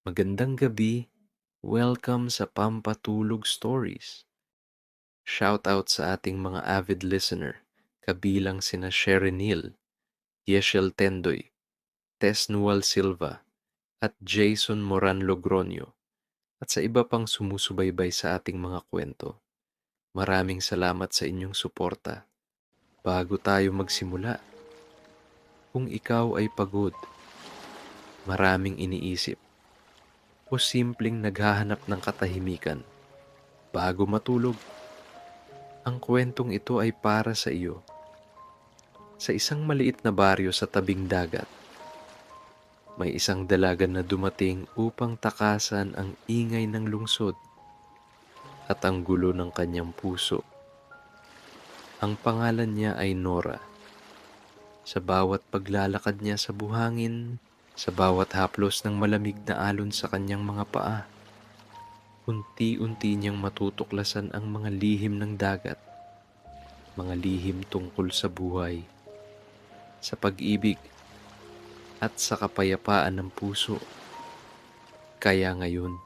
Magandang gabi. Welcome sa Pampatulog Stories. Shout out sa ating mga avid listener, kabilang sina Sherry Neal, Yeshel Tendoy, Tess Nual Silva, at Jason Moran Logronio, at sa iba pang sumusubaybay sa ating mga kwento. Maraming salamat sa inyong suporta. Bago tayo magsimula, kung ikaw ay pagod, maraming iniisip, o simpleng naghahanap ng katahimikan, bago matulog, ang kwentong ito ay para sa iyo. Sa isang maliit na baryo sa tabing dagat, may isang dalaga na dumating upang takasan ang ingay ng lungsod at ang gulo ng kanyang puso. Ang pangalan niya ay Nora. Sa bawat paglalakad niya sa buhangin, sa bawat haplos ng malamig na alon sa kanyang mga paa, unti-unti niyang matutuklasan ang mga lihim ng dagat, mga lihim tungkol sa buhay, sa pag-ibig, at sa kapayapaan ng puso. Kaya ngayon,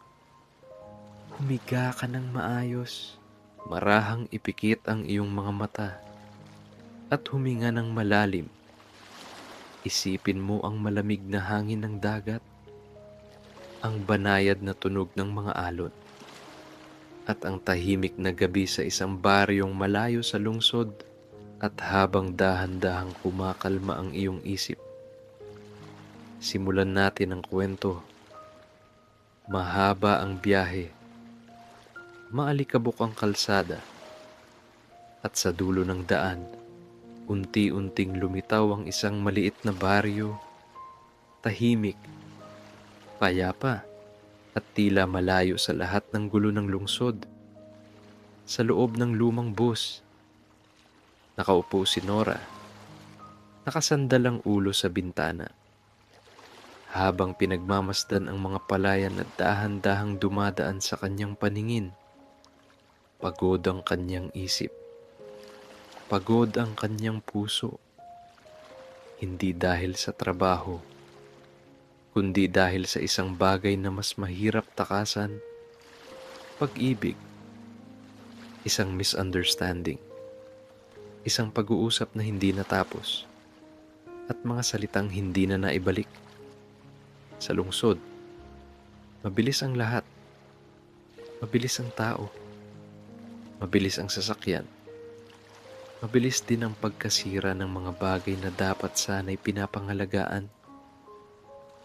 humiga ka ng maayos, marahang ipikit ang iyong mga mata, at huminga ng malalim. Isipin mo ang malamig na hangin ng dagat, ang banayad na tunog ng mga alon, at ang tahimik na gabi sa isang baryong malayo sa lungsod. At habang dahan-dahang kumakalma ang iyong isip, simulan natin ang kwento. Mahaba ang biyahe, maalikabok ang kalsada, at sa dulo ng daan, unti-unting lumitaw ang isang maliit na baryo, tahimik, payapa, at tila malayo sa lahat ng gulo ng lungsod. Sa loob ng lumang bus, nakaupo si Nora, nakasandal ang ulo sa bintana, habang pinagmamasdan ang mga palayan na dahan-dahang dumadaan sa kanyang paningin. Pagod ang kanyang isip, pagod ang kanyang puso, hindi dahil sa trabaho, kundi dahil sa isang bagay na mas mahirap takasan: pag-ibig, isang misunderstanding, isang pag-uusap na hindi natapos, at mga salitang hindi na naibalik. Sa lungsod, mabilis ang lahat, mabilis ang tao, mabilis ang sasakyan, mabilis din ang pagkasira ng mga bagay na dapat sana'y pinapangalagaan.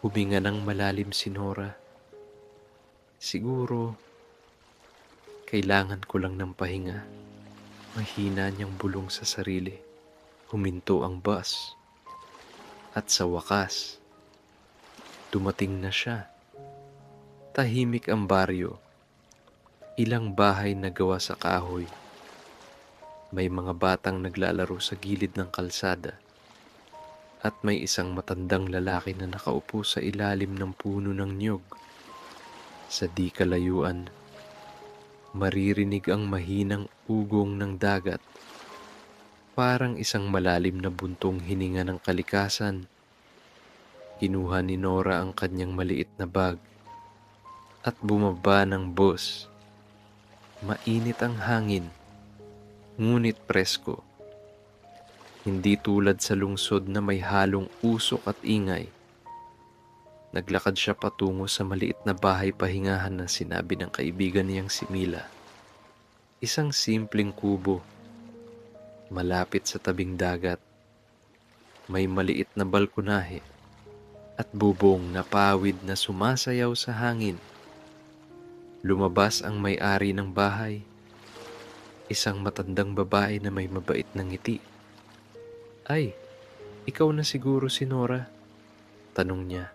Huminga ng malalim si Nora. Siguro, kailangan ko lang ng pahinga. Mahina niyang bulong sa sarili. Huminto ang bus. At sa wakas, dumating na siya. Tahimik ang baryo. Ilang bahay na gawa sa kahoy. May mga batang naglalaro sa gilid ng kalsada. At may isang matandang lalaki na nakaupo sa ilalim ng puno ng niyog. Sa di kalayuan, maririnig ang mahinang ugong ng dagat. Parang isang malalim na buntong hininga ng kalikasan. Kinuha ni Nora ang kanyang maliit na bag at bumaba ng bus. Mainit ang hangin, ngunit presko. Hindi tulad sa lungsod na may halong usok at ingay. Naglakad siya patungo sa maliit na bahay pahingahan na sinabi ng kaibigan niyang si Mila. Isang simpleng kubo, malapit sa tabing dagat. May maliit na balkonahe at bubong na pawid na sumasayaw sa hangin. Lumabas ang may-ari ng bahay, isang matandang babae na may mabait na ngiti. "Ay, ikaw na siguro si Nora?" tanong niya.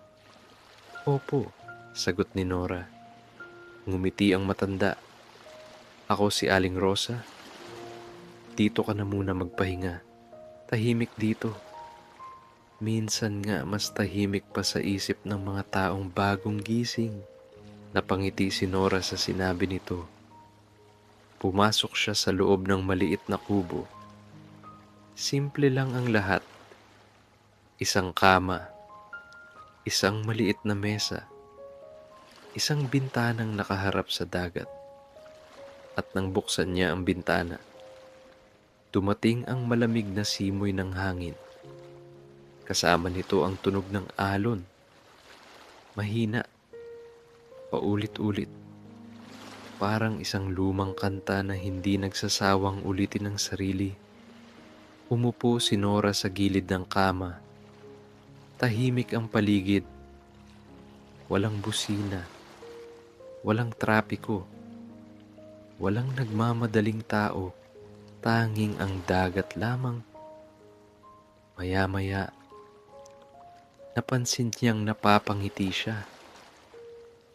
"Opo," sagot ni Nora. Ngumiti ang matanda. "Ako si Aling Rosa. Dito ka na muna magpahinga. Tahimik dito." Minsan nga mas tahimik pa sa isip ng mga taong bagong gising. Napangiti si Nora sa sinabi nito. Pumasok siya sa loob ng maliit na kubo. Simple lang ang lahat. Isang kama, isang maliit na mesa, Isang bintanang nakaharap sa dagat, at nang buksan niya ang bintana, dumating ang malamig na simoy ng hangin. Kasama nito ang tunog ng alon, mahina, paulit-ulit, parang isang lumang kanta na hindi nagsasawang ulitin ng sarili. Umupo si Nora sa gilid ng kama. Tahimik ang paligid. Walang busina, walang trapiko, walang nagmamadaling tao. Tanging ang dagat lamang. Maya-maya, napansin niyang napapangiti siya.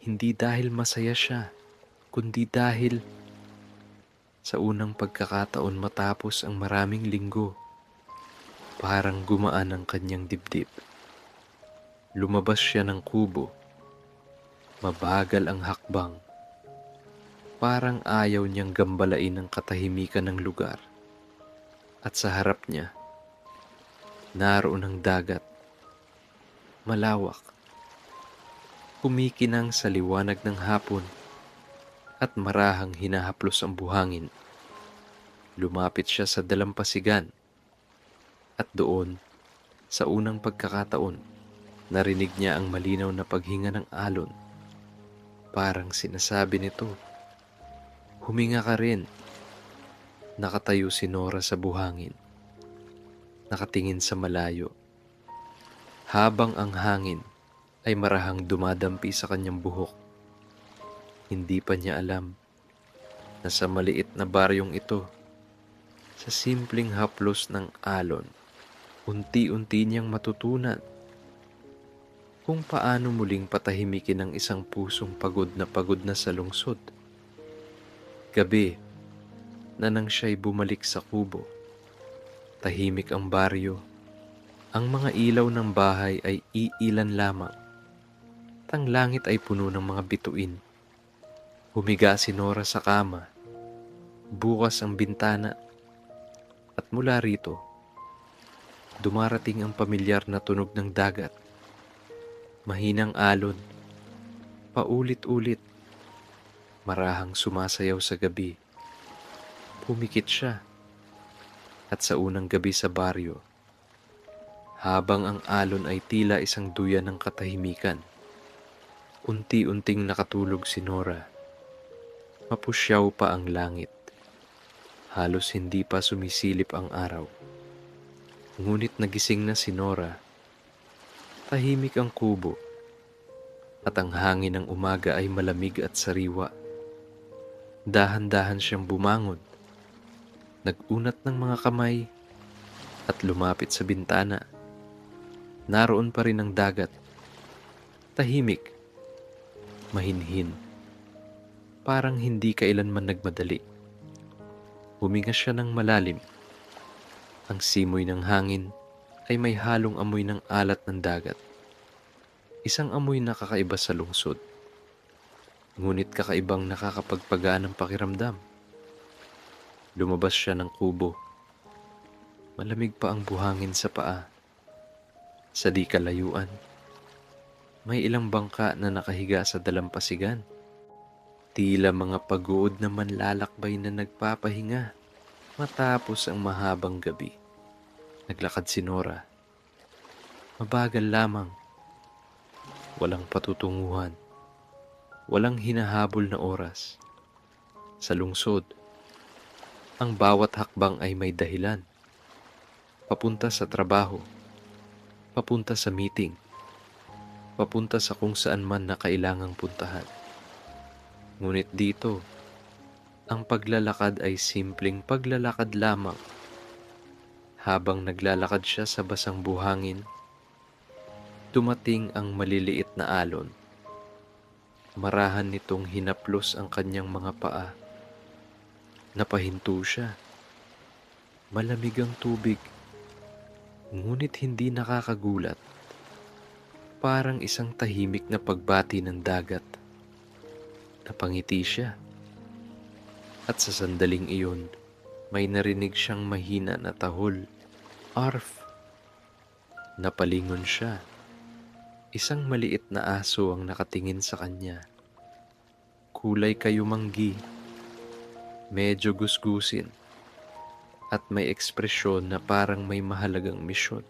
Hindi dahil masaya siya, kundi dahil sa unang pagkakataon matapos ang maraming linggo, parang gumaan ang kanyang dibdib. Lumabas siya ng kubo. Mabagal ang hakbang. Parang ayaw niyang gambalain ang katahimikan ng lugar. At sa harap niya, naroon ang dagat. Malawak. Kumikinang sa liwanag ng hapon at marahang hinahaplos ang buhangin. Lumapit siya sa dalampasigan at doon, sa unang pagkakataon, narinig niya ang malinaw na paghinga ng alon. Parang sinasabi nito, "Huminga ka rin." Nakatayo si Nora sa buhangin, nakatingin sa malayo, habang ang hangin ay marahang dumadampi sa kanyang buhok. Hindi pa niya alam na sa maliit na baryong ito, sa simpleng haplos ng alon, unti-unti niyang matutunan kung paano muling patahimikin ang isang pusong pagod na sa lungsod. Gabi na nang siya'y bumalik sa kubo, tahimik ang baryo. Ang mga ilaw ng bahay ay iilan lamang. Ang langit ay puno ng mga bituin. Humiga si Nora sa kama, bukas ang bintana, at mula rito, dumarating ang pamilyar na tunog ng dagat. Mahinang alon, paulit-ulit, marahang sumasayaw sa gabi. Pumikit siya, at sa unang gabi sa baryo, habang ang alon ay tila isang duyan ng katahimikan, unti-unting nakatulog si Nora. Mapusyaw pa ang langit. Halos hindi pa sumisilip ang araw. Ngunit nagising na si Nora. Tahimik ang kubo, at ang hangin ng umaga ay malamig at sariwa. Dahan-dahan siyang bumangon, nag-unat ng mga kamay, at lumapit sa bintana. Naroon pa rin ang dagat. Tahimik, mahinhin, parang hindi kailanman nagmadali. Huminga siya ng malalim. Ang simoy ng hangin ay may halong amoy ng alat ng dagat. Isang amoy na kakaiba sa lungsod, ngunit kakaibang nakakapagpagaan ng pakiramdam. Lumabas siya ng kubo. Malamig pa ang buhangin sa paa. Sa di kalayuan, may ilang bangka na nakahiga sa dalampasigan. Tila mga pag-uod na manlalakbay na nagpapahinga matapos ang mahabang gabi. Naglakad si Nora. Mabagal lamang. Walang patutunguhan. Walang hinahabol na oras. Sa lungsod, ang bawat hakbang ay may dahilan. Papunta sa trabaho, papunta sa meeting, papunta sa kung saan man na kailangang puntahan. Ngunit dito, ang paglalakad ay simpleng paglalakad lamang. Habang naglalakad siya sa basang buhangin, dumating ang maliliit na alon. Marahan nitong hinaplos ang kanyang mga paa. Napahinto siya. Malamig ang tubig, ngunit hindi nakakagulat. Parang isang tahimik na pagbati ng dagat. Napangiti siya. At sa sandaling iyon, may narinig siyang mahina na tahol. Arf! Napalingon siya. Isang maliit na aso ang nakatingin sa kanya. kulay kayumanggi, medyo gusgusin, at may ekspresyon na parang may mahalagang misyon.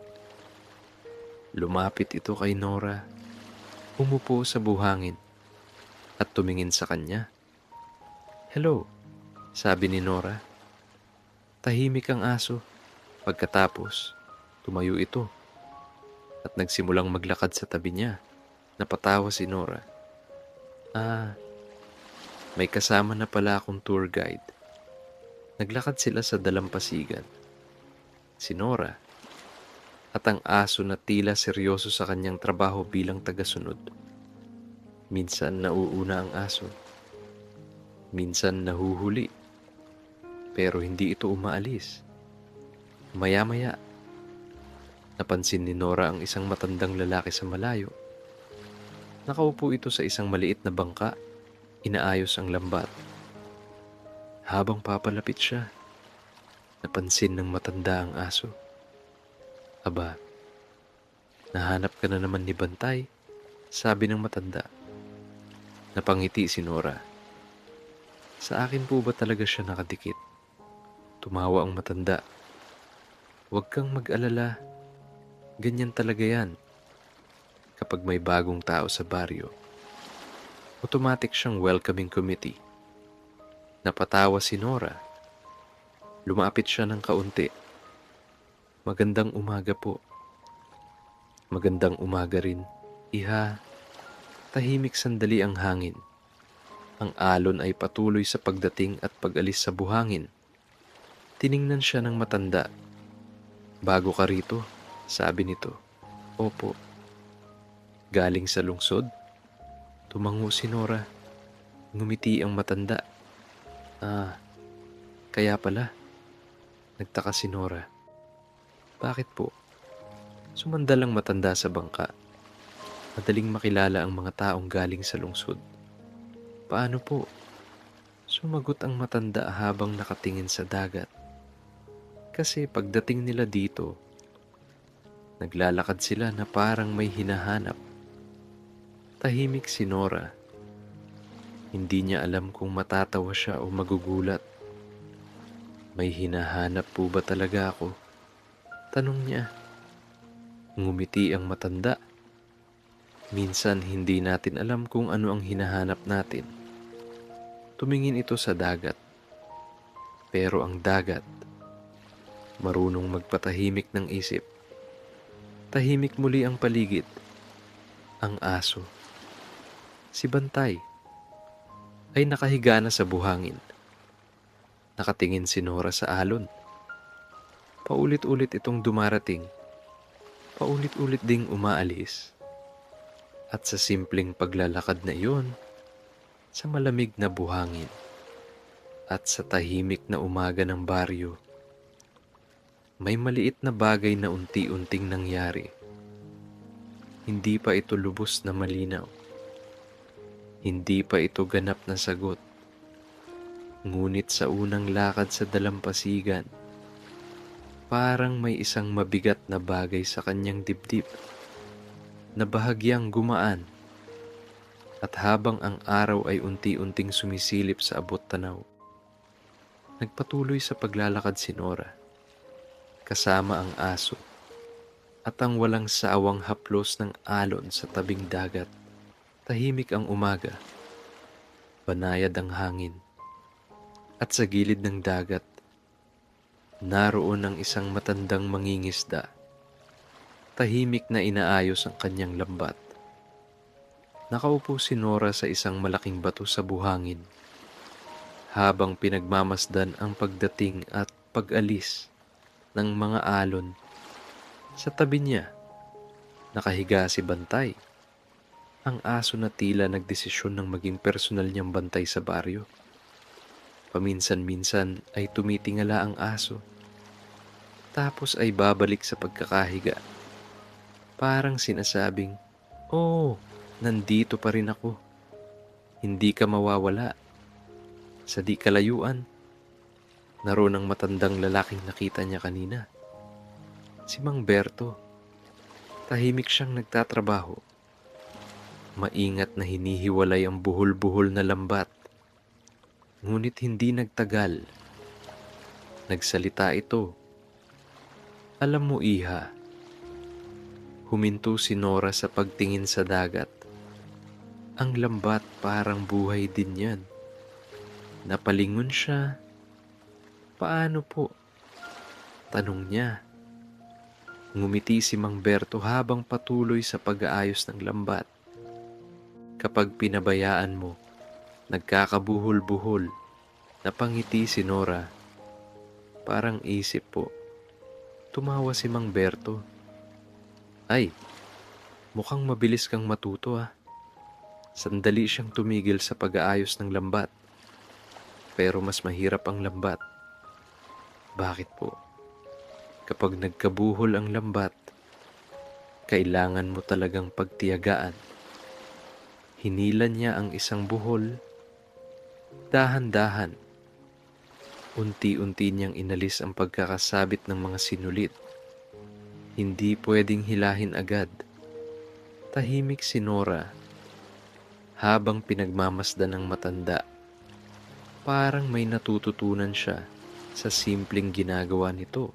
Lumapit ito kay Nora, umupo sa buhangin, at tumingin sa kanya. "Hello," sabi ni Nora. Tahimik ang aso. Pagkatapos, tumayo ito at nagsimulang maglakad sa tabi niya. Napatawa si Nora. "Ah, may kasama na pala akong tour guide." Naglakad sila sa dalampasigan. Si Nora at ang aso na tila seryoso sa kanyang trabaho bilang tagasunod. Minsan nauuna ang aso. Minsan nahuhuli. Pero hindi ito umaalis. Maya-maya, napansin ni Nora ang isang matandang lalaki sa malayo. Nakaupo ito sa isang maliit na bangka, inaayos ang lambat. Habang papalapit siya, napansin ng matanda ang aso. "Aba, nahanap ka na naman ni Bantay," sabi ng matanda. Napangiti si Nora. "Sa akin po ba talaga siya nakadikit?" Tumawa ang matanda. "Huwag kang mag-alala. Ganyan talaga yan. Kapag may bagong tao sa baryo, automatic siyang welcoming committee." Napatawa si Nora. Lumapit siya ng kaunti. "Magandang umaga po." "Magandang umaga rin, iha." Tahimik sandali ang hangin. Ang alon ay patuloy sa pagdating at pag-alis sa buhangin. Tiningnan siya ng matanda. "Bago ka rito?" sabi nito. "Opo." "Galing sa lungsod?" Tumango si Nora. Ngumiti ang matanda. "Ah, kaya pala." Nagtaka si Nora. "Bakit po?" Sumandal ang matanda sa bangka. Madaling makilala ang mga taong galing sa lungsod. "Paano po?" Sumagot ang matanda habang nakatingin sa dagat. "Kasi pagdating nila dito, naglalakad sila na parang may hinahanap." Tahimik si Nora. Hindi niya alam kung matatawa siya o magugulat. "May hinahanap po ba talaga ako?" tanong niya. Ngumiti ang matanda. Minsan hindi natin alam kung ano ang hinahanap natin. Tumingin ito sa dagat. Pero ang dagat, marunong magpatahimik ng isip. Tahimik muli ang paligid. Ang aso, si Bantay, ay nakahiga na sa buhangin. Nakatingin si Nora sa alon. Paulit-ulit itong dumarating. Paulit-ulit ding umaalis. At sa simpleng paglalakad na iyon, sa malamig na buhangin, at sa tahimik na umaga ng baryo, may maliit na bagay na unti-unting nangyari. Hindi pa ito lubos na malinaw. Hindi pa ito ganap na sagot. Ngunit sa unang lakad sa dalampasigan, parang may isang mabigat na bagay sa kanyang dibdib na bahagyang gumaan. At habang ang araw ay unti-unting sumisilip sa abot tanaw, nagpatuloy sa paglalakad si Nora, kasama ang aso, at ang walang sawang haplos ng alon sa tabing dagat. Tahimik ang umaga, banayad ang hangin, at sa gilid ng dagat, naroon ang isang matandang mangingisda. Tahimik na inaayos ang kanyang lambat. Nakaupo si Nora sa isang malaking bato sa buhangin, habang pinagmamasdan ang pagdating at pag-alis ng mga alon. Sa tabi niya, nakahiga si Bantay, ang aso na tila nagdesisyon ng maging personal niyang bantay sa baryo. Paminsan-minsan ay tumitingala ang aso, tapos ay babalik sa pagkakahiga. Parang sinasabing, "Oh, nandito pa rin ako. Hindi ka mawawala." Sa di kalayuan, naroon ang matandang lalaking nakita niya kanina. Si Mang Berto. Tahimik siyang nagtatrabaho. Maingat na hinihiwalay ang buhol-buhol na lambat Ngunit hindi nagtagal. Nagsalita ito. Alam mo, iha, huminto si Nora sa pagtingin sa dagat. Ang lambat parang buhay din yan. Napalingon siya. Paano po? Tanong niya. Ngumiti si Mang Berto habang patuloy sa pag-aayos ng lambat. Kapag pinabayaan mo, nagkakabuhol-buhol. Napangiti si Nora. Parang isip po. Tumawa si Mang Berto. Ay, mukhang mabilis kang matuto ah. Sandali siyang tumigil sa pag-aayos ng lambat. Pero mas mahirap ang lambat. Bakit po? Kapag nagkabuhol ang lambat, kailangan mo talagang pagtiyagaan. Hinila niya ang isang buhol. Dahan-dahan. Unti-unti niyang inalis ang pagkakasabit ng mga sinulit. Hindi pwedeng hilahin agad. Tahimik si Nora habang pinagmamasdan ng matanda. Parang may natututunan siya sa simpleng ginagawa nito.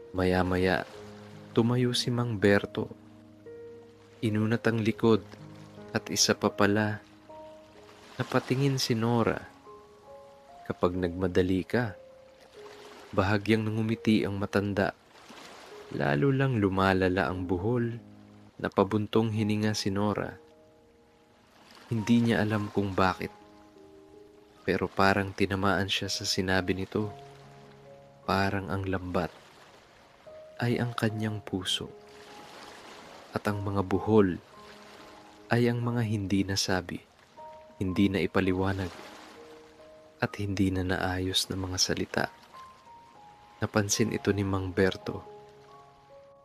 Maya-maya, tumayo si Mang Berto. Inunat ang likod at isa pa pala, napatingin si Nora. Kapag nagmadali ka, bahagyang nangumiti ang matanda. Lalo lang lumalala ang buhol. Napabuntong hininga si Nora. Hindi niya alam kung bakit. Pero parang tinamaan siya sa sinabi nito. Parang ang lambat ay ang kanyang puso. At ang mga buhol ay ang mga hindi nasabi, hindi na ipaliwanag, at hindi na naayos na mga salita. Napansin ito ni Mang Berto.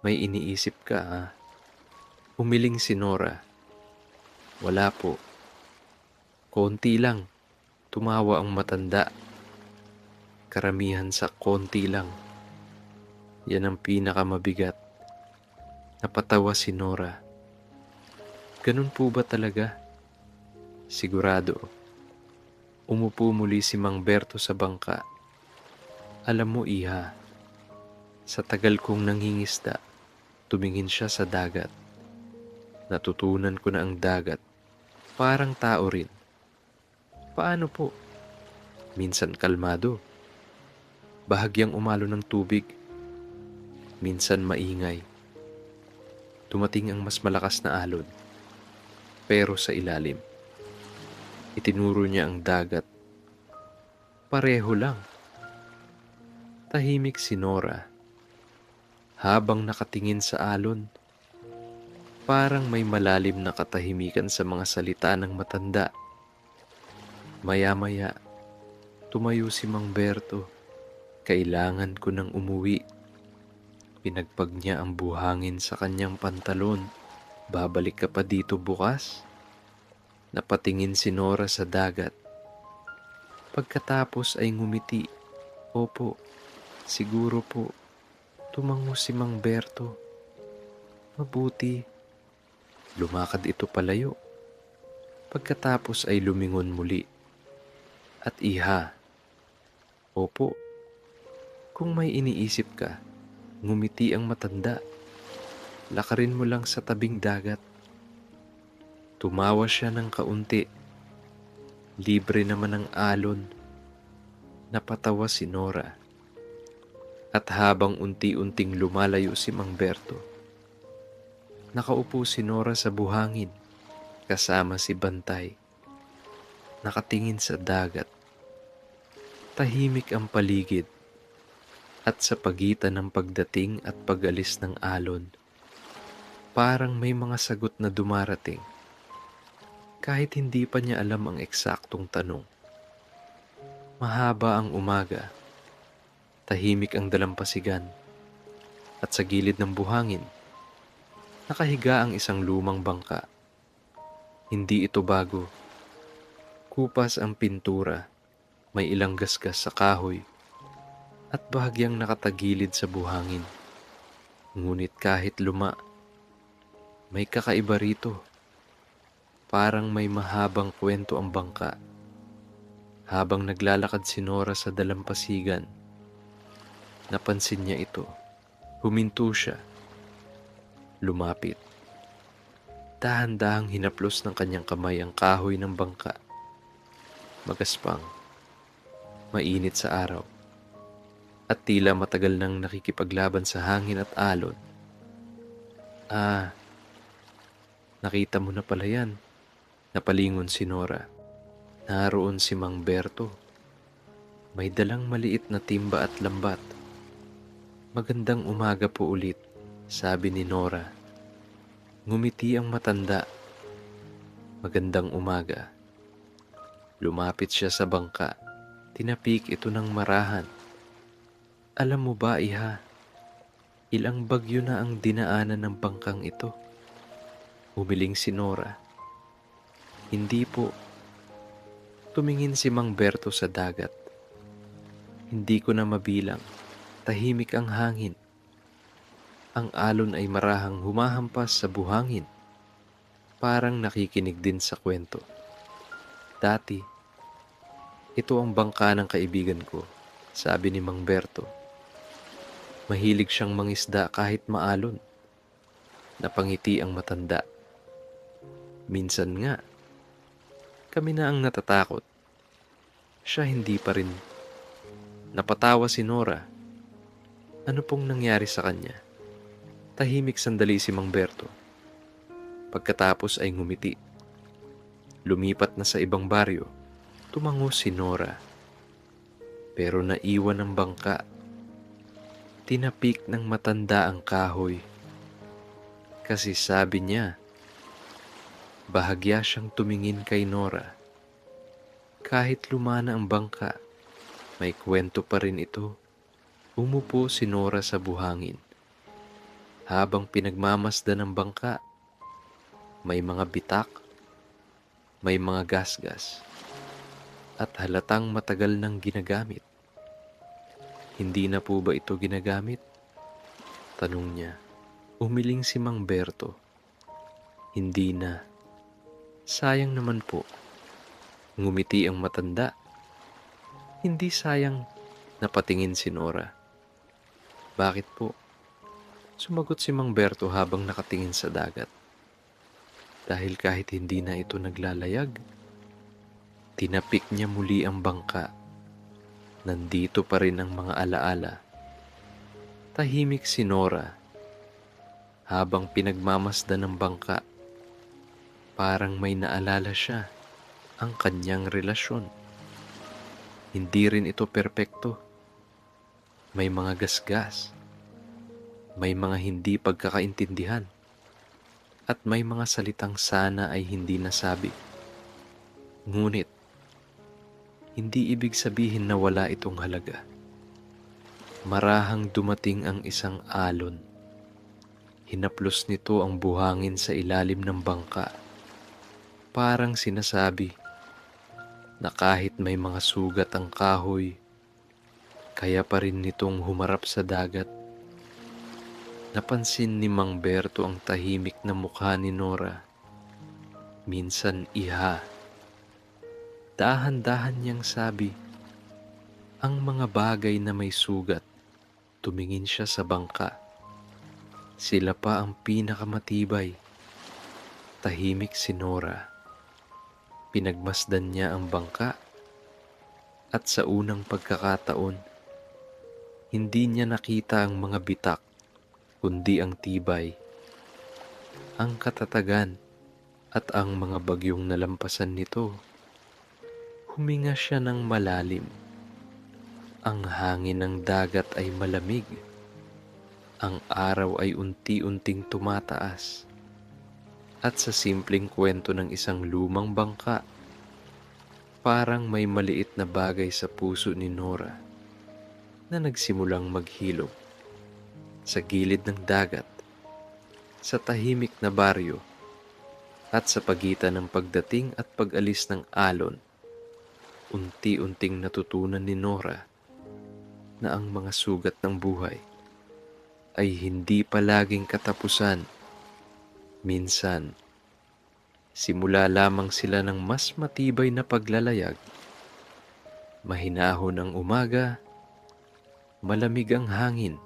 May iniisip ka ah? Humiling si Nora. Wala po. Konti lang. Tumawa ang matanda. Karamihan sa konti lang. Yan ang pinakamabigat. Napatawa si Nora. Ganun po ba talaga? Sigurado. Umupo muli si Mang Berto sa bangka. Alam mo, iha, sa tagal kong nangingisda, tumingin siya sa dagat. Natutunan ko na ang dagat. Parang tao rin. Paano po? Minsan kalmado. Bahagyang umalo ng tubig. Minsan maingay. Dumating ang mas malakas na alon. Pero sa ilalim, itinuro niya ang dagat. Pareho lang. Tahimik si Nora. Habang nakatingin sa alon, parang may malalim na katahimikan sa mga salita ng matanda. Maya-maya, tumayo si Mang Berto. Kailangan ko nang umuwi. Pinagpag niya ang buhangin sa kanyang pantalon. Babalik ka pa dito bukas? Napatingin si Nora sa dagat. Pagkatapos ay ngumiti. Opo, siguro po. Tumango si Mang Berto. Mabuti. Lumakad ito palayo. Pagkatapos ay lumingon muli. At iha. Opo. Kung may iniisip ka, ngumiti ang matanda. Lakarin mo lang sa tabing dagat. Tumawa siya ng kaunti. Libre naman ang alon. Napatawa si Nora. At habang unti-unting lumalayo si Mang Berto, nakaupo si Nora sa buhangin kasama si Bantay. Nakatingin sa dagat. Tahimik ang paligid. At sa pagitan ng pagdating at pag-alis ng alon, parang may mga sagot na dumarating. Kahit hindi pa niya alam ang eksaktong tanong. Mahaba ang umaga. Tahimik ang dalampasigan. At sa gilid ng buhangin, nakahiga ang isang lumang bangka. Hindi ito bago. Kupas ang pintura. May ilang gasgas sa kahoy. At bahagyang nakatagilid sa buhangin. Ngunit kahit luma, may kakaiba rito. Parang may mahabang kwento ang bangka. Habang naglalakad si Nora sa dalampasigan, napansin niya ito. Huminto siya, lumapit. Dahan-dahang hinaplos ng kanyang kamay ang kahoy ng bangka. Magaspang, mainit sa araw, at tila matagal nang nakikipaglaban sa hangin at alon. Ah, nakita mo na pala yan. Napalingon si Nora. Naroon si Mang Berto. May dalang maliit na timba at lambat. Magandang umaga po ulit, sabi ni Nora. Ngumiti ang matanda. Magandang umaga. Lumapit siya sa bangka. Tinapik ito ng marahan. Alam mo ba, iha, ilang bagyo na ang dinaanan ng bangkang ito? Humiling si Nora. Hindi po. Tumingin si Mang Berto sa dagat. Hindi ko na mabilang. Tahimik ang hangin. Ang alon ay marahang humahampas sa buhangin. Parang nakikinig din sa kwento. Dati, ito ang bangka ng kaibigan ko, sabi ni Mang Berto. Mahilig siyang mangisda kahit maalon. Napangiti ang matanda. Minsan nga, kami na ang natatakot. Siya hindi pa rin. Napatawa si Nora. Ano pong nangyari sa kanya? Tahimik sandali si Mang Berto. Pagkatapos ay ngumiti. Lumipat na sa ibang baryo. Tumango si Nora. Pero naiwan ang bangka. Tinapik ng matanda ang kahoy. Kasi sabi niya, bahagya siyang tumingin kay Nora. Kahit lumana ang bangka, may kwento pa rin ito. Umupo si Nora sa buhangin. Habang pinagmamasdan ng bangka, may mga bitak, may mga gasgas, at halatang matagal nang ginagamit. Hindi na po ba ito ginagamit? Tanong niya. Umiling si Mang Berto. Hindi na. Sayang naman po. Ngumiti ang matanda. Hindi sayang, napatingin si Nora. Bakit po? Sumagot si Mang Berto habang nakatingin sa dagat. Dahil kahit hindi na ito naglalayag, tinapik niya muli ang bangka. Nandito pa rin ang mga alaala. Tahimik si Nora habang pinagmamasdan ng bangka. Parang may naalala siya ang kanyang relasyon. Hindi rin ito perpekto. May mga gasgas. May mga hindi pagkakaintindihan. At may mga salitang sana ay hindi nasabi. Ngunit, hindi ibig sabihin na wala itong halaga. Marahang dumating ang isang alon. Hinaplos nito ang buhangin sa ilalim ng bangka. Parang sinasabi na kahit may mga sugat ang kahoy, kaya pa rin nitong humarap sa dagat. Napansin ni Mang Berto ang tahimik na mukha ni Nora. Minsan, iha. Dahan-dahan niyang sabi, ang mga bagay na may sugat. Tumingin siya sa bangka. Sila pa ang pinakamatibay. Tahimik si Nora. Pinagmasdan niya ang bangka at sa unang pagkakataon, hindi niya nakita ang mga bitak, kundi ang tibay, ang katatagan at ang mga bagyong nalampasan nito. Huminga siya ng malalim. Ang hangin ng dagat ay malamig. Ang araw ay unti-unting tumataas. At sa simpleng kwento ng isang lumang bangka, parang may maliit na bagay sa puso ni Nora na nagsimulang maghilom. Sa gilid ng dagat, sa tahimik na baryo, at sa pagitan ng pagdating at pag-alis ng alon, unti-unting natutunan ni Nora na ang mga sugat ng buhay ay hindi palaging katapusan. Minsan, simula lamang sila ng mas matibay na paglalayag Mahinahon ang umaga, malamig ang hangin,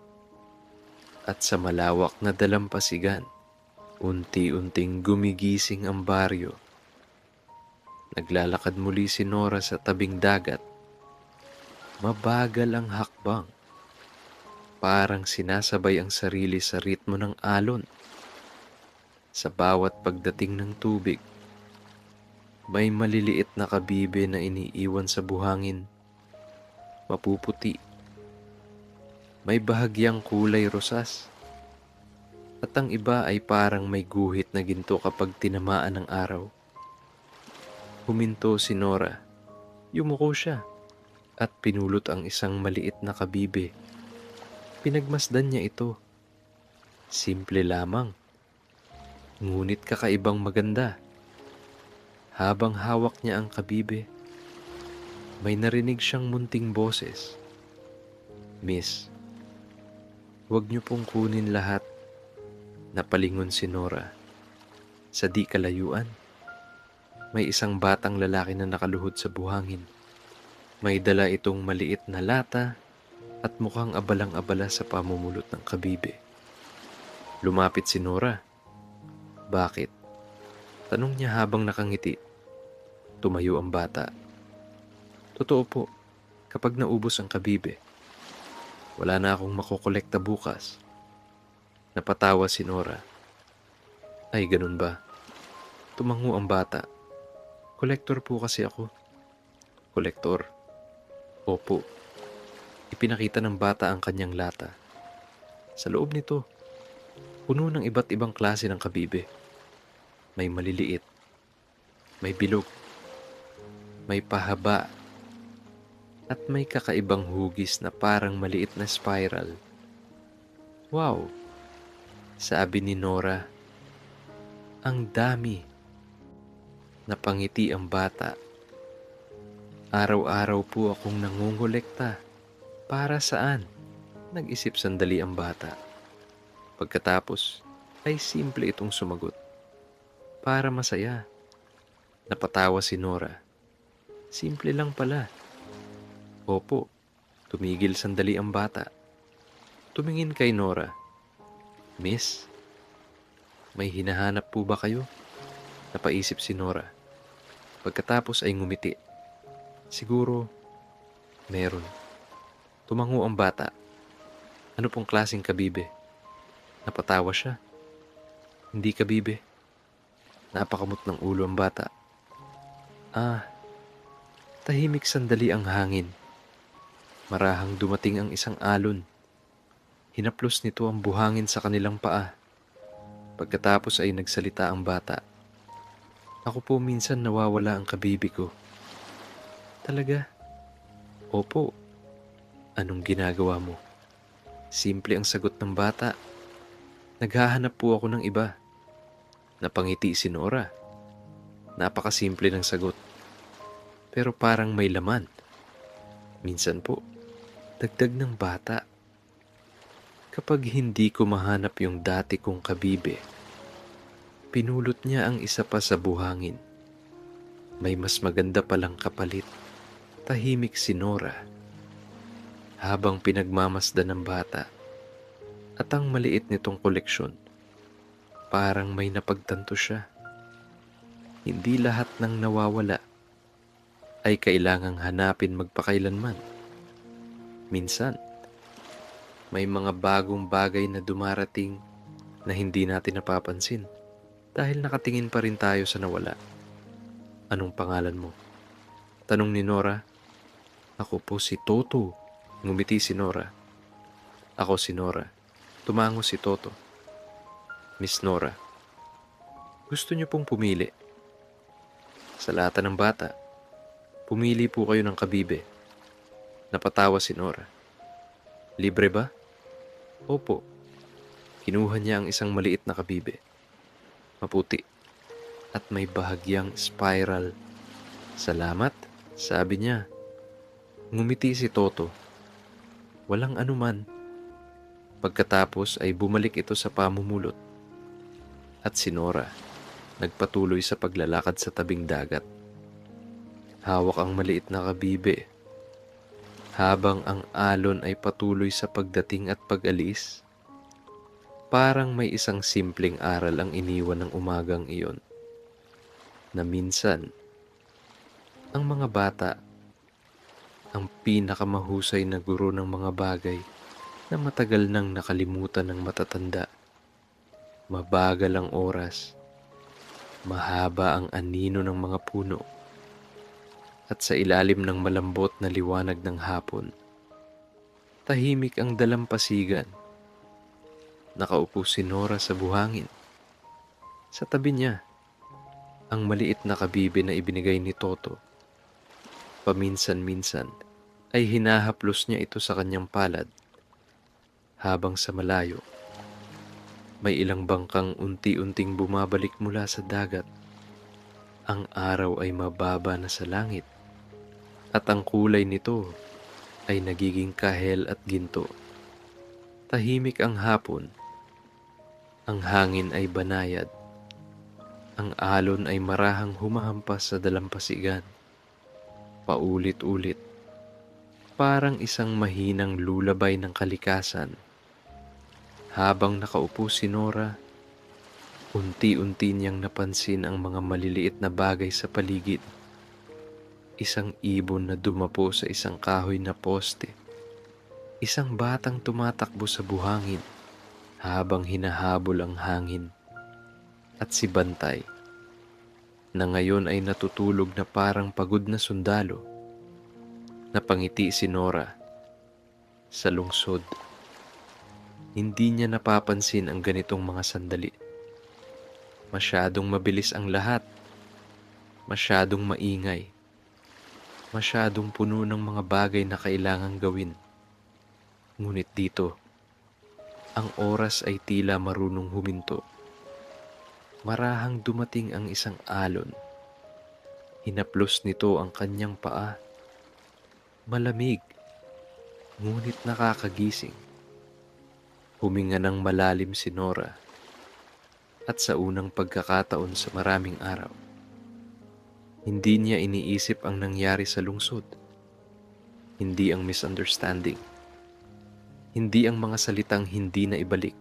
at sa malawak na dalampasigan, unti-unting gumigising ang baryo. Naglalakad muli si Nora sa tabing dagat. Mabagal ang hakbang. Parang sinasabay ang sarili sa ritmo ng alon. Sa bawat pagdating ng tubig, may maliliit na kabibe na iniiwan sa buhangin. Mapuputi. May bahagyang kulay rosas. At ang iba ay parang may guhit na ginto kapag tinamaan ng araw. Huminto si Nora. Yumuko siya at pinulot ang isang maliit na kabibe. Pinagmasdan niya ito. Simple lamang, ngunit kakaibang maganda. Habang hawak niya ang kabibe, may narinig siyang munting boses. "Miss, huwag niyo pong kunin lahat." Napalingon si Nora. Sa di kalayuan, may isang batang lalaki na nakaluhod sa buhangin. May dala itong maliit na lata at mukhang abalang-abala sa pamumulot ng kabibe. Lumapit si Nora. "Bakit?" Tanong niya habang nakangiti. Tumayo ang bata. "Totoo po, kapag naubos ang kabibe, wala na akong makokolekta bukas." Napatawa si Nora. "Ay, ganun ba?" Tumango ang bata. "Kolektor po kasi ako." "Kolektor?" "Opo." Ipinakita ng bata ang kanyang lata. Sa loob nito, puno ng iba't ibang klase ng kabibe. May maliliit, may bilog, may pahaba, at may kakaibang hugis na parang maliit na spiral. "Wow!" sabi ni Nora. "Ang dami." Napangiti ang bata. "Araw-araw po akong nangongolekta." "Para saan?" Nag-isip sandali ang bata. Pagkatapos ay simple itong sumagot. "Para masaya." Napatawa si Nora. Simple lang pala. "Opo." Tumigil sandali ang bata. Tumingin kay Nora. "Miss, may hinahanap po ba kayo?" Napaisip si Nora. Pagkatapos ay ngumiti. "Siguro, meron." Tumango ang bata. "Ano pong klaseng kabibe?" Napatawa siya. "Hindi kabibe." Napakamot ng ulo ang bata. "Ah." Tahimik sandali ang hangin. Marahang dumating ang isang alon. Hinaplos nito ang buhangin sa kanilang paa. Pagkatapos ay nagsalita ang bata. "Ako po minsan nawawala ang kabibe ko." "Talaga?" "Opo." "Anong ginagawa mo?" Simple ang sagot ng bata. "Naghahanap po ako ng iba." Napangiti si Nora. Napakasimple ng sagot. Pero parang may laman. "Minsan po," dagdag ng bata, "kapag hindi ko mahanap yung dati kong kabibe." Pinulot niya ang isa pa sa buhangin. May mas maganda palang kapalit. Tahimik si Nora. Habang pinagmamasdan ng bata at ang maliit nitong koleksyon, parang may napagtanto siya. Hindi lahat ng nawawala ay kailangang hanapin magpakailanman. Minsan, may mga bagong bagay na dumarating na hindi natin napapansin dahil nakatingin pa rin tayo sa nawala. "Anong pangalan mo?" tanong ni Nora. "Ako po si Toto." Ngumiti si Nora. "Ako si Nora." Tumango si Toto. "Miss Nora, gusto niyo pong pumili?" Sa lata ng bata, "Pumili po kayo ng kabibe." Napatawa si Nora. "Libre ba?" "Opo." Kinuha niya ang isang maliit na kabibe. Maputi at may bahagyang spiral. "Salamat," sabi niya. Ngumiti si Toto. "Walang anuman." Pagkatapos ay bumalik ito sa pamumulot. At si Nora nagpatuloy sa paglalakad sa tabing dagat. Hawak ang maliit na kabibe. Habang ang alon ay patuloy sa pagdating at pag-alis, parang may isang simpleng aral ang iniwan ng umagang iyon, na minsan, ang mga bata, ang pinakamahusay na guro ng mga bagay na matagal nang nakalimutan ng matatanda. Mabagal ang oras, mahaba ang anino ng mga puno, at sa ilalim ng malambot na liwanag ng hapon, tahimik ang dalampasigan. Nakaupo si Nora sa buhangin. Sa tabi niya, ang maliit na kabibe na ibinigay ni Toto. Paminsan-minsan ay hinahaplos niya ito sa kanyang palad, habang sa malayo, may ilang bangkang unti-unting bumabalik mula sa dagat. Ang araw ay mababa na sa langit, at ang kulay nito ay nagiging kahel at ginto. Tahimik ang hapon, ang hangin ay banayad, ang alon ay marahang humahampas sa dalampasigan, paulit-ulit, parang isang mahinang lulabay ng kalikasan. Habang nakaupo si Nora, unti-unti niyang napansin ang mga maliliit na bagay sa paligid. Isang ibon na dumapo sa isang kahoy na poste. Isang batang tumatakbo sa buhangin habang hinahabol ang hangin. At si Bantay, na ngayon ay natutulog na parang pagod na sundalo. Napangiti si Nora. Sa lungsod, hindi niya napapansin ang ganitong mga sandali. Masyadong mabilis ang lahat. Masyadong maingay. Masyadong puno ng mga bagay na kailangang gawin. Ngunit dito, ang oras ay tila marunong huminto. Marahang dumating ang isang alon. Hinaplos nito ang kanyang paa. Malamig, ngunit nakakagising. Huminga ng malalim si Nora, at sa unang pagkakataon sa maraming araw, hindi niya iniisip ang nangyari sa lungsod. Hindi ang misunderstanding. Hindi ang mga salitang hindi na ibalik.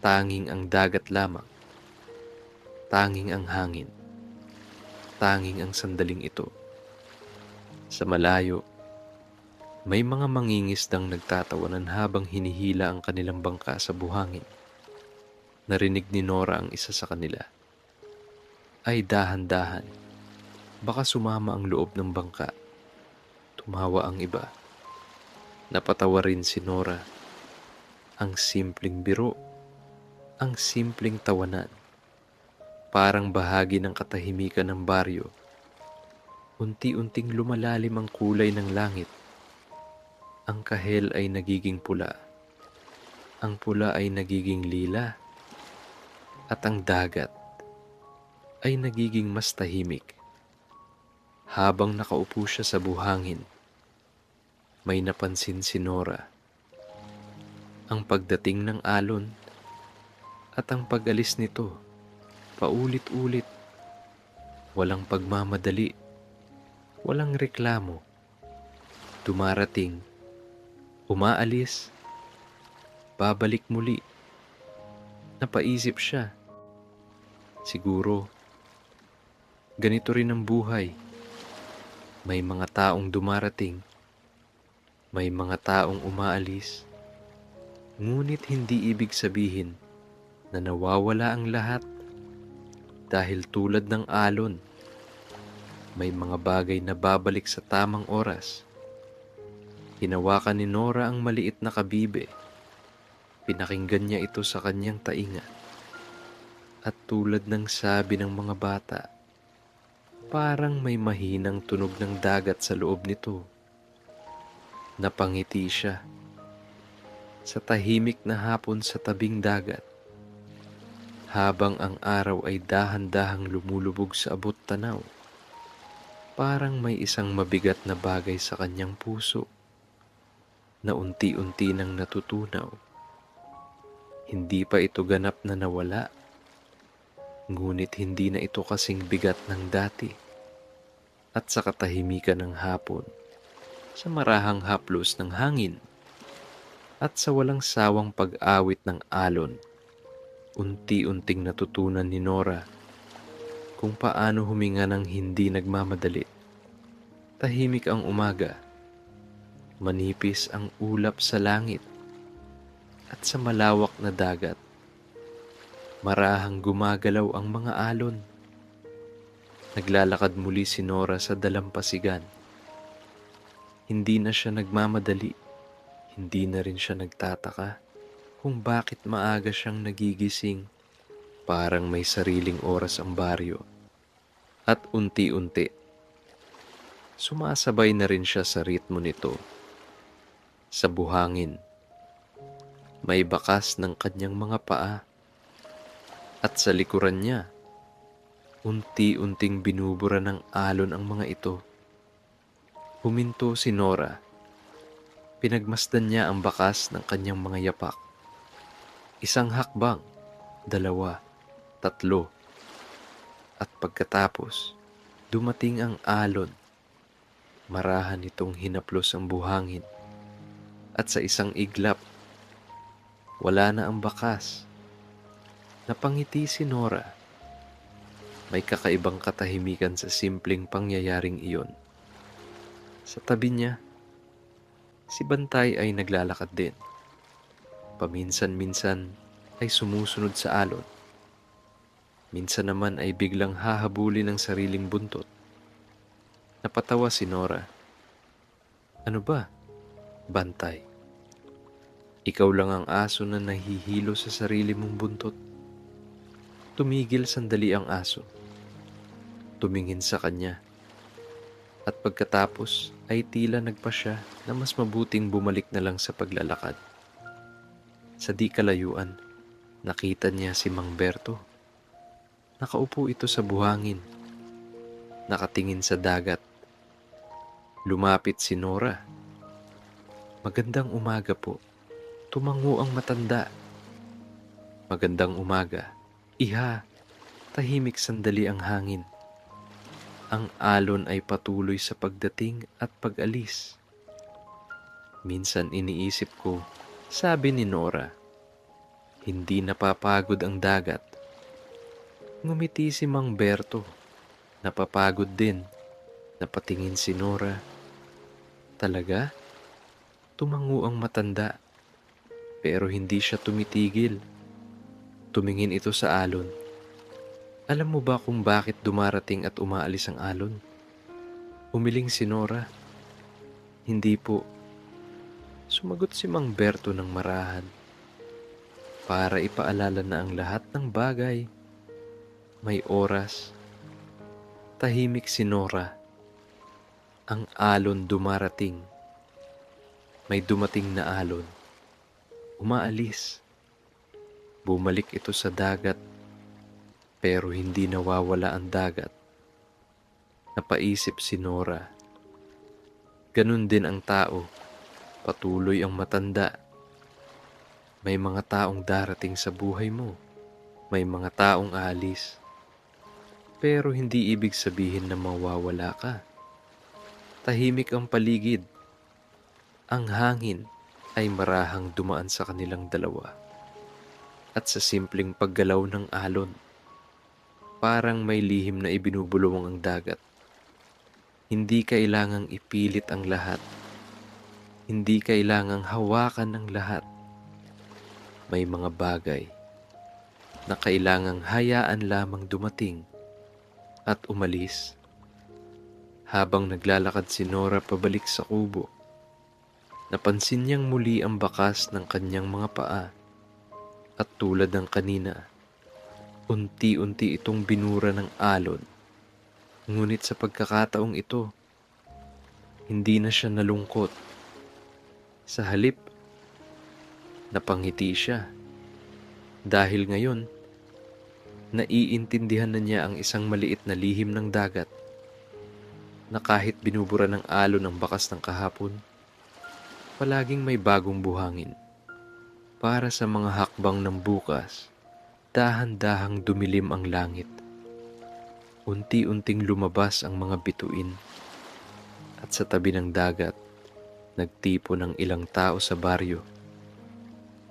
Tanging ang dagat lamang. Tanging ang hangin. Tanging ang sandaling ito. Sa malayo, may mga mangingisdang nagtatawanan habang hinihila ang kanilang bangka sa buhangin. Narinig ni Nora ang isa sa kanila. Ay, dahan-dahan. Baka sumama ang loob ng bangka. Tumawa ang iba. Napatawa rin si Nora. Ang simpleng biro. Ang simpleng tawanan. Parang bahagi ng katahimikan ng baryo. Unti-unting lumalalim ang kulay ng langit. Ang kahel ay nagiging pula. Ang pula ay nagiging lila. At ang dagat ay nagiging mas tahimik. Habang nakaupo siya sa buhangin, may napansin si Nora. Ang pagdating ng alon at ang pag-alis nito, paulit-ulit. Walang pagmamadali, walang reklamo. Dumarating, umaalis, babalik muli. Napaisip siya. Siguro, ganito rin ang buhay. May mga taong dumarating, may mga taong umaalis, ngunit hindi ibig sabihin na nawawala ang lahat. Dahil tulad ng alon, may mga bagay na babalik sa tamang oras. Hinawakan ni Nora ang maliit na kabibe. Pinakinggan niya ito sa kanyang tainga. At tulad ng sabi ng mga bata, parang may mahinang tunog ng dagat sa loob nito. Napangiti siya. Sa tahimik na hapon sa tabing dagat, habang ang araw ay dahan-dahang lumulubog sa abot tanaw, parang may isang mabigat na bagay sa kanyang puso na unti-unti nang natutunaw. Hindi pa ito ganap na nawala, ngunit hindi na ito kasing bigat ng dati. At sa katahimikan ng hapon, sa marahang haplos ng hangin at sa walang sawang pag-awit ng alon. Unti-unting natutunan ni Nora kung paano huminga ng hindi nagmamadali. Tahimik ang umaga, manipis ang ulap sa langit, at sa malawak na dagat, marahang gumagalaw ang mga alon. Naglalakad muli si Nora sa dalampasigan. Hindi na siya nagmamadali, hindi na rin siya nagtataka kung bakit maaga siyang nagigising. Parang may sariling oras ang baryo. At unti-unti, sumasabay na rin siya sa ritmo nito. Sa buhangin, may bakas ng kanyang mga paa. At sa likuran niya, unti-unting binubura ng alon ang mga ito. Huminto si Nora. Pinagmasdan niya ang bakas ng kanyang mga yapak. Isang hakbang, dalawa, tatlo. At pagkatapos, dumating ang alon. Marahan itong hinaplos ang buhangin. At sa isang iglap, wala na ang bakas. Napangiti si Nora. May kakaibang katahimikan sa simpleng pangyayaring iyon. Sa tabi niya, si Bantay ay naglalakad din. Paminsan-minsan ay sumusunod sa alon. Minsan naman ay biglang hahabulin ng sariling buntot. Napatawa si Nora. Ano ba, Bantay? Ikaw lang ang aso na nahihilo sa sarili mong buntot. Tumigil sandali ang aso. Tumingin sa kanya. At pagkatapos ay tila nagpasya na mas mabuting bumalik na lang sa paglalakad. Sa di kalayuan, nakita niya si Mang Berto. Nakaupo ito sa buhangin. Nakatingin sa dagat. Lumapit si Nora. Magandang umaga po. Tumango ang matanda. Magandang umaga. Iha, tahimik sandali ang hangin. Ang alon ay patuloy sa pagdating at pag-alis. Minsan iniisip ko, sabi ni Nora, hindi napapagod ang dagat. Ngumiti si Mang Berto. Napapagod din. Napatingin si Nora. Talaga? Tumango ang matanda. Pero hindi siya tumitigil. Tumingin ito sa alon. Alam mo ba kung bakit dumarating at umaalis ang alon? Umiling si Nora. Hindi po. Sumagot si Mang Berto ng marahan. Para ipaalala na ang lahat ng bagay. May oras. Tahimik si Nora. Ang alon dumarating. May dumating na alon. Umaalis. Bumalik ito sa dagat. Pero hindi nawawala ang dagat. Napaisip si Nora. Ganun din ang tao. Patuloy ang matanda. May mga taong darating sa buhay mo. May mga taong aalis. Pero hindi ibig sabihin na mawawala ka. Tahimik ang paligid. Ang hangin ay marahang dumaan sa kanilang dalawa. At sa simpleng paggalaw ng alon, parang may lihim na ibinubulong ang dagat. Hindi kailangang ipilit ang lahat. Hindi kailangang hawakan ng lahat. May mga bagay na kailangang hayaan lamang dumating at umalis. Habang naglalakad si Nora pabalik sa kubo, napansin niyang muli ang bakas ng kanyang mga paa. At tulad ng kanina, unti-unti itong binura ng alon. Ngunit sa pagkakataong ito, hindi na siya nalungkot. Sa halip, napangiti siya. Dahil ngayon, naiintindihan na niya ang isang maliit na lihim ng dagat na kahit binubura ng alon ang bakas ng kahapon, palaging may bagong buhangin. Para sa mga hakbang ng bukas, dahan-dahang dumilim ang langit. Unti-unting lumabas ang mga bituin. At sa tabi ng dagat, Nagtipo ng ilang tao sa baryo.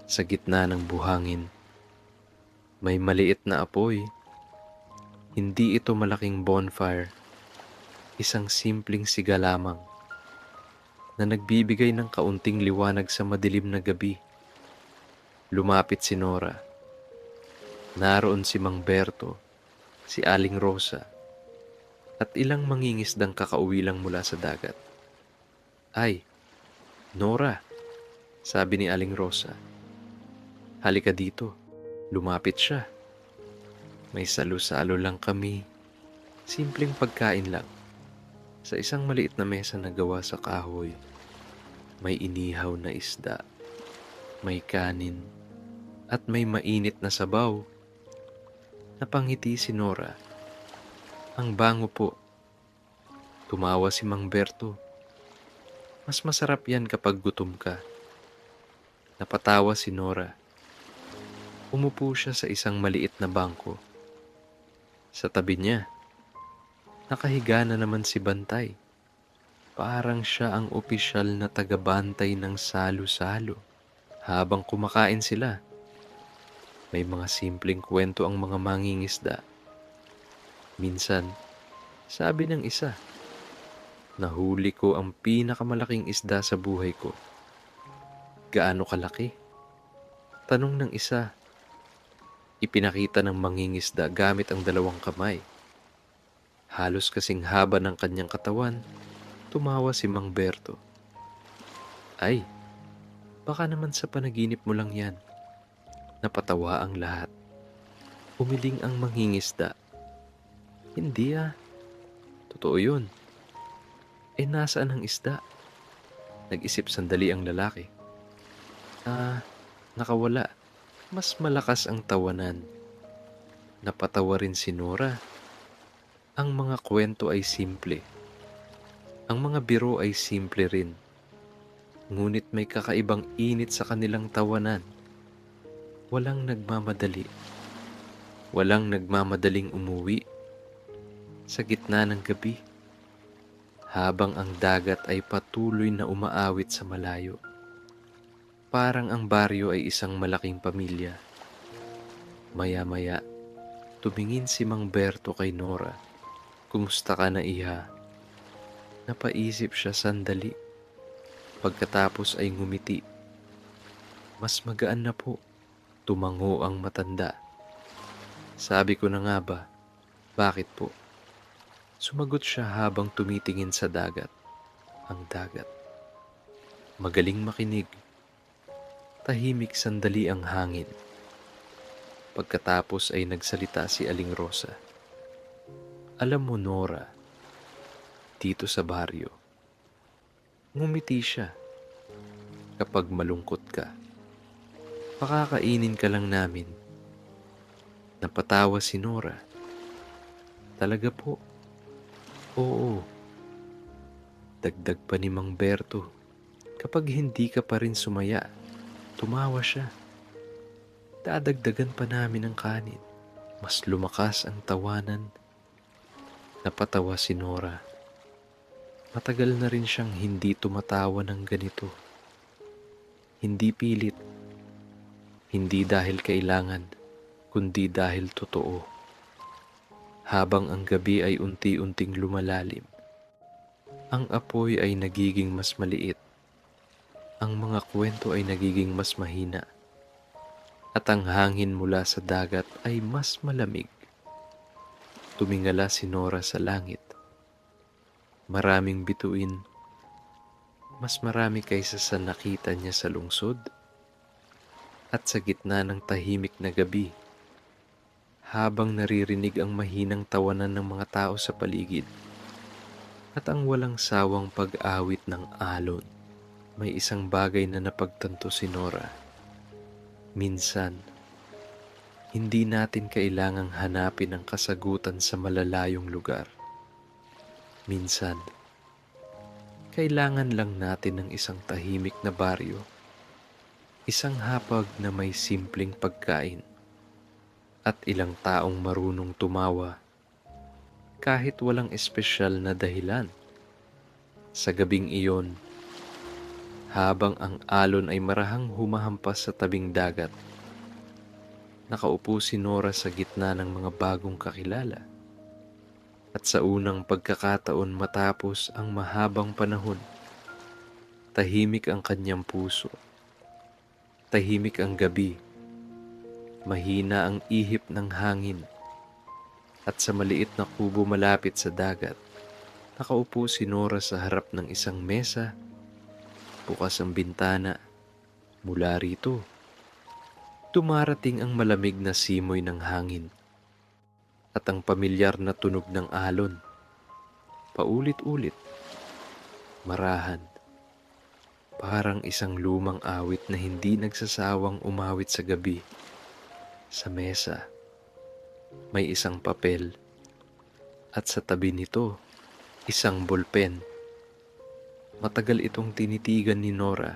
Sa gitna ng buhangin, may maliit na apoy. Hindi ito malaking bonfire, isang simpleng siga lamang na nagbibigay ng kaunting liwanag sa madilim na gabi. Lumapit si Nora. Naroon si Mang Berto, si Aling Rosa, at ilang mangingisdang kakauwi lang mula sa dagat. "Ay, Nora," sabi ni Aling Rosa. "Halika dito." Lumapit siya. "May salo-salo lang kami. Simpleng pagkain lang. Sa isang maliit na mesa na gawa sa kahoy. May inihaw na isda, may kanin, at may mainit na sabaw." Napangiti si Nora. "Ang bango po." Tumawa si Mang Berto. "Mas masarap yan kapag gutom ka." Napatawa si Nora. Umupo siya sa isang maliit na bangko. Sa tabi niya, nakahiga na naman si Bantay. Parang siya ang opisyal na tagabantay ng salo-salo. Habang kumakain sila, may mga simpleng kwento ang mga mangingisda. Minsan, sabi ng isa, "Nahuli ko ang pinakamalaking isda sa buhay ko." "Gaano kalaki?" tanong ng isa. Ipinakita ng mangingisda gamit ang dalawang kamay. Halos kasing haba ng kanyang katawan. Tumawa si Mang Berto. "Ay, baka naman sa panaginip mo lang yan." Napatawa ang lahat. Umiling ang mangingisda. "Hindi ah, totoo yun." "Nasaan ang isda?" Nag-isip sandali ang lalaki. Nakawala." Mas malakas ang tawanan. Napatawa rin si Nora. Ang mga kwento ay simple. Ang mga biro ay simple rin. Ngunit may kakaibang init sa kanilang tawanan. Walang nagmamadali. Walang nagmamadaling umuwi. Sa gitna ng gabi, habang ang dagat ay patuloy na umaawit sa malayo. Parang ang baryo ay isang malaking pamilya. Maya-maya, tumingin si Mang Berto kay Nora. "Kumusta ka na, iha?" Napaisip siya sandali. Pagkatapos ay ngumiti. "Mas magaan na po." Tumango ang matanda. "Sabi ko na nga ba, bakit po?" Sumagot siya habang tumitingin sa dagat. Ang dagat. Magaling makinig. Tahimik sandali ang hangin. Pagkatapos ay nagsalita si Aling Rosa. "Alam mo, Nora, dito sa baryo," ngumiti siya, "kapag malungkot ka, pakakainin ka lang namin." Napatawa si Nora. "Talaga po?" "Oo." Dagdag pa ni Mang Berto. "Kapag hindi ka pa rin sumaya." Tumawa siya. "Dadagdagan pa namin ang kanin." Mas lumakas ang tawanan. Napatawa si Nora. Matagal na rin siyang hindi tumatawa ng ganito. Hindi pilit. Hindi dahil kailangan, kundi dahil totoo. Habang ang gabi ay unti-unting lumalalim, ang apoy ay nagiging mas maliit. Ang mga kwento ay nagiging mas mahina. At ang hangin mula sa dagat ay mas malamig. Tumingala si Nora sa langit. Maraming bituin. Mas marami kaysa sa nakita niya sa lungsod. At sa gitna ng tahimik na gabi, habang naririnig ang mahinang tawanan ng mga tao sa paligid at ang walang sawang pag-awit ng alon, may isang bagay na napagtanto si Nora. Minsan, hindi natin kailangang hanapin ang kasagutan sa malalayong lugar. Minsan, kailangan lang natin ng isang tahimik na baryo, isang hapag na may simpleng pagkain, at ilang taong marunong tumawa kahit walang espesyal na dahilan. Sa gabing iyon, habang ang alon ay marahang humahampas sa tabing dagat. Nakaupo si Nora sa gitna ng mga bagong kakilala. At sa unang pagkakataon matapos ang mahabang panahon, tahimik ang kanyang puso. Tahimik ang gabi. Mahina ang ihip ng hangin. At sa maliit na kubo malapit sa dagat, nakaupo si Nora sa harap ng isang mesa. Bukas ang bintana. Mula rito, dumarating ang malamig na simoy ng hangin at ang pamilyar na tunog ng alon. Paulit-ulit, marahan, parang isang lumang awit na hindi nagsasawang umawit sa gabi. Sa mesa, may isang papel at sa tabi nito, isang bolpen. Matagal itong tinitigan ni Nora.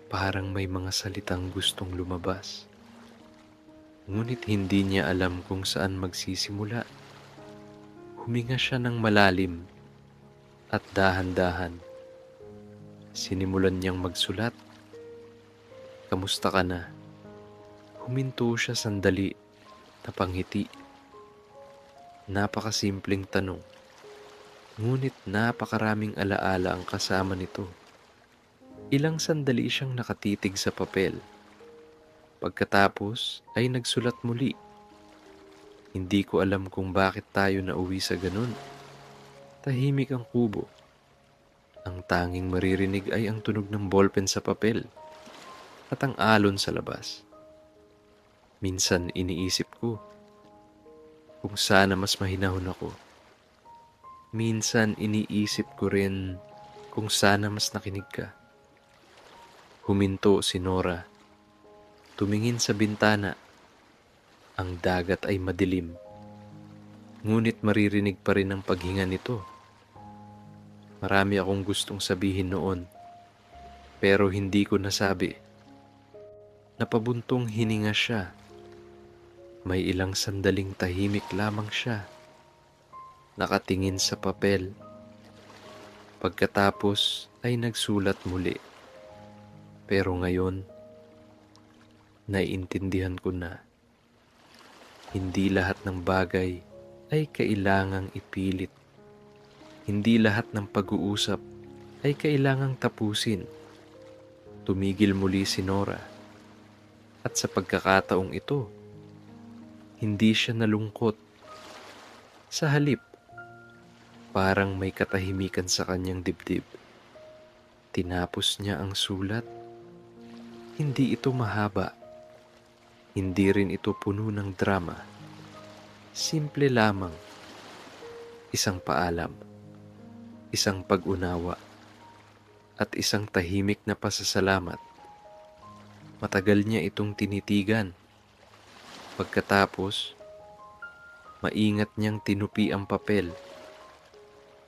Parang may mga salitang gustong lumabas. Ngunit hindi niya alam kung saan magsisimula. Huminga siya ng malalim at dahan-dahan. Sinimulan niyang magsulat. Kamusta ka na? Huminto siya sandali, napangiti. Napakasimpleng tanong. Ngunit napakaraming alaala ang kasama nito. Ilang sandali siyang nakatitig sa papel. Pagkatapos ay nagsulat muli. Hindi ko alam kung bakit tayo nauwi sa ganun. Tahimik ang kubo. Ang tanging maririnig ay ang tunog ng ballpen sa papel at ang alon sa labas. Minsan iniisip ko kung sana mas mahinahon ako. Minsan iniisip ko rin kung sana mas nakinig ka. Huminto si Nora. Tumingin sa bintana. Ang dagat ay madilim. Ngunit maririnig pa rin ang paghinga nito. Marami akong gustong sabihin noon, pero hindi ko nasabi. Napabuntong hininga siya. May ilang sandaling tahimik lamang siya. Nakatingin sa papel. Pagkatapos ay nagsulat muli. Pero ngayon, naiintindihan ko na hindi lahat ng bagay ay kailangang ipilit. Hindi lahat ng pag-uusap ay kailangang tapusin. Tumigil muli si Nora. At sa pagkakataong ito, hindi siya nalungkot. Sa halip, parang may katahimikan sa kanyang dibdib. Tinapos niya ang sulat. Hindi ito mahaba. Hindi rin ito puno ng drama. Simple lamang. Isang paalam, isang pag-unawa, at isang tahimik na pasasalamat. Matagal niya itong tinitigan. Pagkatapos, maingat niyang tinupi ang papel.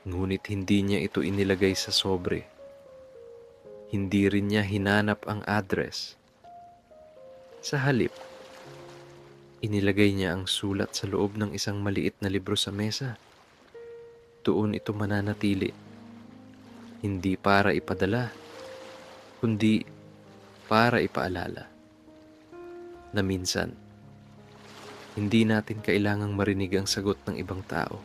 Ngunit hindi niya ito inilagay sa sobre. Hindi rin niya hinanap ang address. Sa halip, inilagay niya ang sulat sa loob ng isang maliit na libro sa mesa. Doon ito mananatili. Hindi para ipadala, kundi para ipaalala. Na minsan, hindi natin kailangang marinig ang sagot ng ibang tao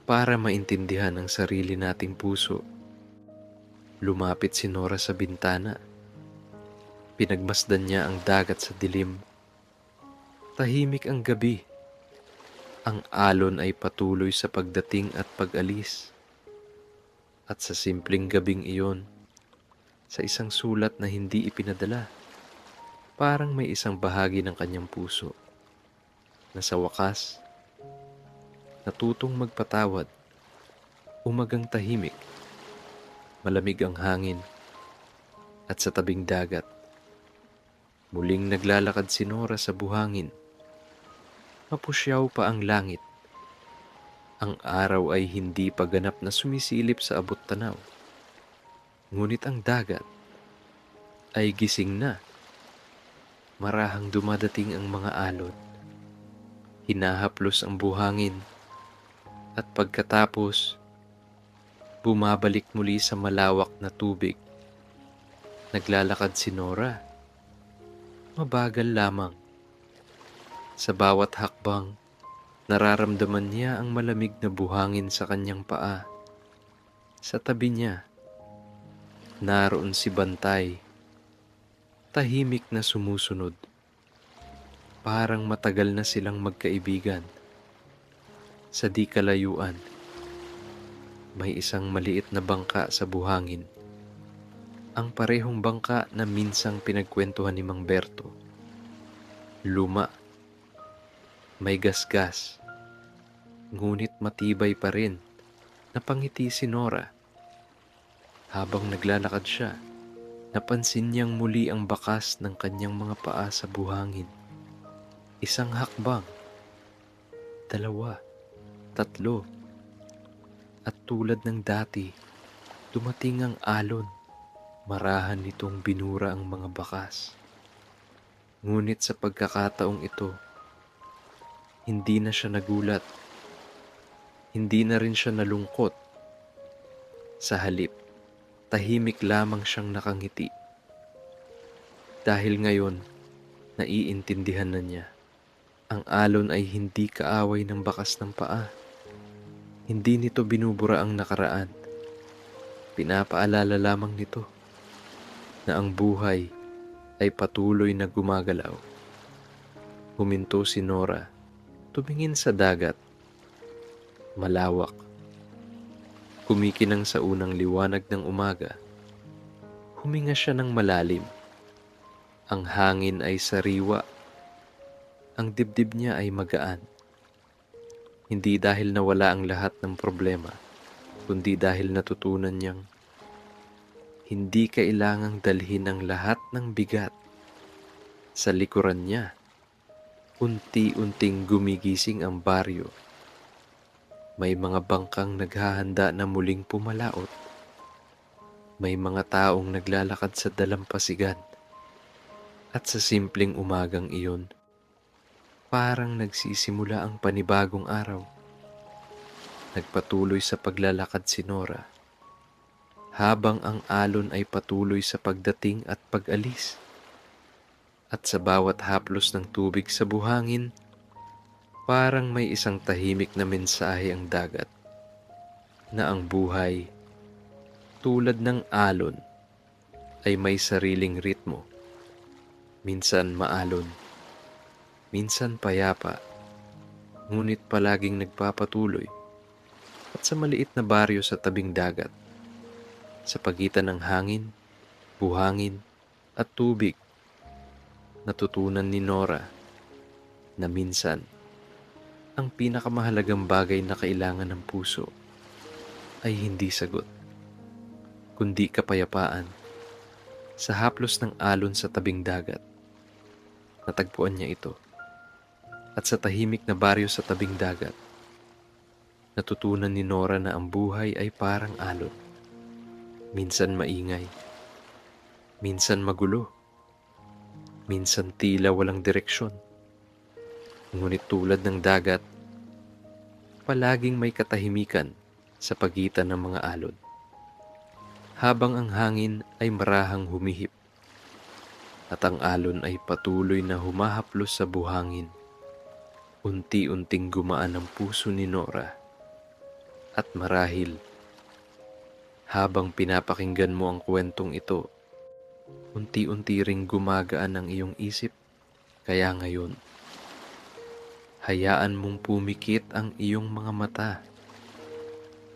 para maintindihan ang sarili nating puso. Lumapit si Nora sa bintana. Pinagmasdan niya ang dagat sa dilim. Tahimik ang gabi. Ang alon ay patuloy sa pagdating at pag-alis. At sa simpleng gabing iyon, sa isang sulat na hindi ipinadala, parang may isang bahagi ng kanyang puso na sa wakas, natutong magpatawad. Umagang tahimik, malamig ang hangin, at sa tabing dagat, muling naglalakad si Nora sa buhangin. Mapusyaw pa ang langit. Ang araw ay hindi pa ganap na sumisilip sa abot tanaw. Ngunit ang dagat ay gising na. Marahang dumadating ang mga alon. Hinahaplos ang buhangin. At pagkatapos, bumabalik muli sa malawak na tubig. Naglalakad si Nora, mabagal lamang. Sa bawat hakbang, nararamdaman niya ang malamig na buhangin sa kanyang paa. Sa tabi niya, naroon si Bantay, tahimik na sumusunod. Parang matagal na silang magkaibigan. Sa di kalayuan, may isang maliit na bangka sa buhangin. Ang parehong bangka na minsang pinagkwentuhan ni Mang Berto. Luma, may gasgas, ngunit matibay pa rin. Napangiti si Nora. Habang naglalakad siya, napansin niyang muli ang bakas ng kanyang mga paa sa buhangin. Isang hakbang, dalawa, tatlo, at tulad ng dati, dumating ang alon. Marahan nitong binura ang mga bakas. Ngunit sa pagkakataong ito, hindi na siya nagulat. Hindi na rin siya nalungkot. Sa halip, tahimik lamang siyang nakangiti. Dahil ngayon, naiintindihan na niya. Ang alon ay hindi kaaway ng bakas ng paa. Hindi nito binubura ang nakaraan. Pinapaalala lamang nito na ang buhay ay patuloy na gumagalaw. Huminto si Nora, tumingin sa dagat. Malawak. Kumikinang sa unang liwanag ng umaga. Huminga siya ng malalim. Ang hangin ay sariwa. Ang dibdib niya ay magaan. Hindi dahil nawala ang lahat ng problema, kundi dahil natutunan niyang hindi kailangang dalhin ang lahat ng bigat. Sa likuran niya, unti-unting gumigising ang baryo. May mga bangkang naghahanda na muling pumalaot. May mga taong naglalakad sa dalampasigan. At sa simpleng umagang iyon, parang nagsisimula ang panibagong araw. Nagpatuloy sa paglalakad si Nora, habang ang alon ay patuloy sa pagdating at pag-alis. At sa bawat haplos ng tubig sa buhangin, parang may isang tahimik na mensahe ang dagat, na ang buhay, tulad ng alon, ay may sariling ritmo. Minsan maalon, minsan payapa, ngunit palaging nagpapatuloy. At sa maliit na baryo sa tabing dagat, sa pagitan ng hangin, buhangin, at tubig, natutunan ni Nora na minsan ang pinakamahalagang bagay na kailangan ng puso ay hindi sagot, kundi kapayapaan. Sa haplos ng alon sa tabing dagat, natagpuan niya ito. At sa tahimik na baryo sa tabing dagat, natutunan ni Nora na ang buhay ay parang alon. Minsan maingay, minsan magulo, minsan tila walang direksyon. Ngunit tulad ng dagat, palaging may katahimikan sa pagitan ng mga alon. Habang ang hangin ay marahang humihip at ang alon ay patuloy na humahaplos sa buhangin, unti-unting gumaan ang puso ni Nora. At marahil, habang pinapakinggan mo ang kwentong ito, unti-unti ring gumagaan ang iyong isip. Kaya ngayon, hayaan mong pumikit ang iyong mga mata.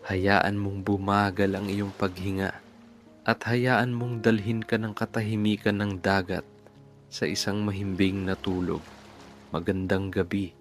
Hayaan mong bumagal ang iyong paghinga. At hayaan mong dalhin ka ng katahimikan ng dagat sa isang mahimbing na tulog. Magandang gabi.